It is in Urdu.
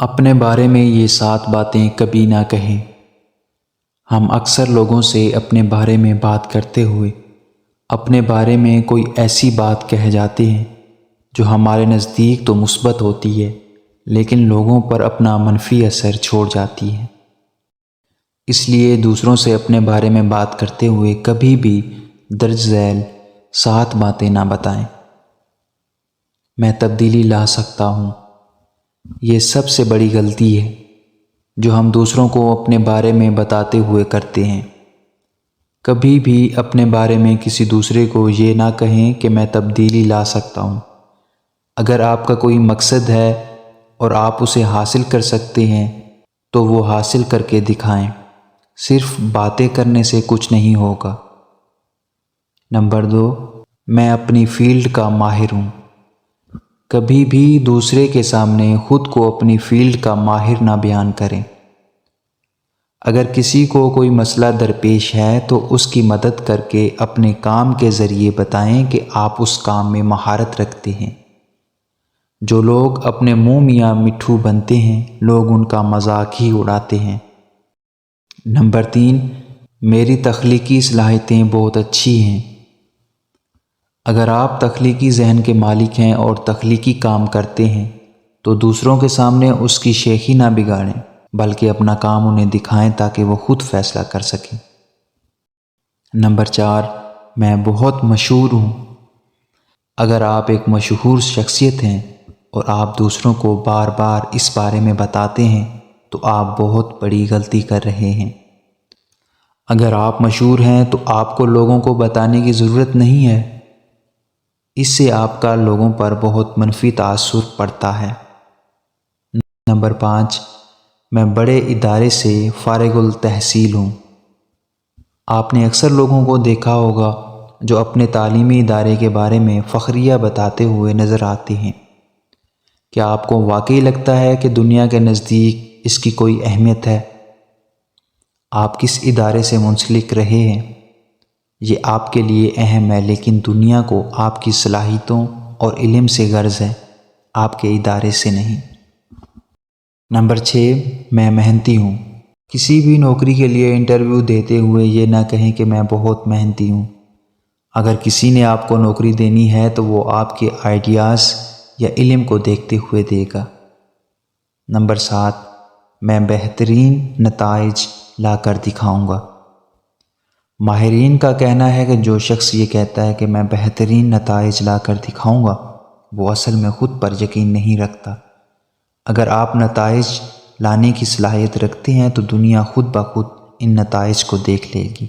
اپنے بارے میں یہ 7 باتیں کبھی نہ کہیں۔ ہم اکثر لوگوں سے اپنے بارے میں بات کرتے ہوئے اپنے بارے میں کوئی ایسی بات کہہ جاتے ہیں جو ہمارے نزدیک تو مثبت ہوتی ہے لیکن لوگوں پر اپنا منفی اثر چھوڑ جاتی ہے۔ اس لیے دوسروں سے اپنے بارے میں بات کرتے ہوئے کبھی بھی درج ذیل 7 باتیں نہ بتائیں۔ میں تبدیلی لا سکتا ہوں۔ یہ سب سے بڑی غلطی ہے جو ہم دوسروں کو اپنے بارے میں بتاتے ہوئے کرتے ہیں۔ کبھی بھی اپنے بارے میں کسی دوسرے کو یہ نہ کہیں کہ میں تبدیلی لا سکتا ہوں۔ اگر آپ کا کوئی مقصد ہے اور آپ اسے حاصل کر سکتے ہیں تو وہ حاصل کر کے دکھائیں۔ صرف باتیں کرنے سے کچھ نہیں ہوگا۔ نمبر 2، میں اپنی فیلڈ کا ماہر ہوں۔ کبھی بھی دوسرے کے سامنے خود کو اپنی فیلڈ کا ماہر نہ بیان کریں۔ اگر کسی کو کوئی مسئلہ درپیش ہے تو اس کی مدد کر کے اپنے کام کے ذریعے بتائیں کہ آپ اس کام میں مہارت رکھتے ہیں۔ جو لوگ اپنے منہ میاں مٹھو بنتے ہیں لوگ ان کا مذاق ہی اڑاتے ہیں۔ نمبر 3، میری تخلیقی صلاحیتیں بہت اچھی ہیں۔ اگر آپ تخلیقی ذہن کے مالک ہیں اور تخلیقی کام کرتے ہیں تو دوسروں کے سامنے اس کی شیخی نہ بگاڑیں بلکہ اپنا کام انہیں دکھائیں تاکہ وہ خود فیصلہ کر سکیں۔ نمبر 4، میں بہت مشہور ہوں۔ اگر آپ ایک مشہور شخصیت ہیں اور آپ دوسروں کو بار بار اس بارے میں بتاتے ہیں تو آپ بہت بڑی غلطی کر رہے ہیں۔ اگر آپ مشہور ہیں تو آپ کو لوگوں کو بتانے کی ضرورت نہیں ہے۔ اس سے آپ کا لوگوں پر بہت منفی تاثر پڑتا ہے۔ نمبر 5، میں بڑے ادارے سے فارغ التحصیل ہوں۔ آپ نے اکثر لوگوں کو دیکھا ہوگا جو اپنے تعلیمی ادارے کے بارے میں فخریہ بتاتے ہوئے نظر آتے ہیں۔ کیا آپ کو واقعی لگتا ہے کہ دنیا کے نزدیک اس کی کوئی اہمیت ہے؟ آپ کس ادارے سے منسلک رہے ہیں یہ آپ کے لیے اہم ہے لیکن دنیا کو آپ کی صلاحیتوں اور علم سے غرض ہے، آپ کے ادارے سے نہیں۔ نمبر 6، میں محنتی ہوں۔ کسی بھی نوکری کے لیے انٹرویو دیتے ہوئے یہ نہ کہیں کہ میں بہت محنتی ہوں۔ اگر کسی نے آپ کو نوکری دینی ہے تو وہ آپ کے آئیڈیاز یا علم کو دیکھتے ہوئے دے گا۔ نمبر 7، میں بہترین نتائج لا کر دکھاؤں گا۔ ماہرین کا کہنا ہے کہ جو شخص یہ کہتا ہے کہ میں بہترین نتائج لا کر دکھاؤں گا وہ اصل میں خود پر یقین نہیں رکھتا۔ اگر آپ نتائج لانے کی صلاحیت رکھتے ہیں تو دنیا خود بخود ان نتائج کو دیکھ لے گی۔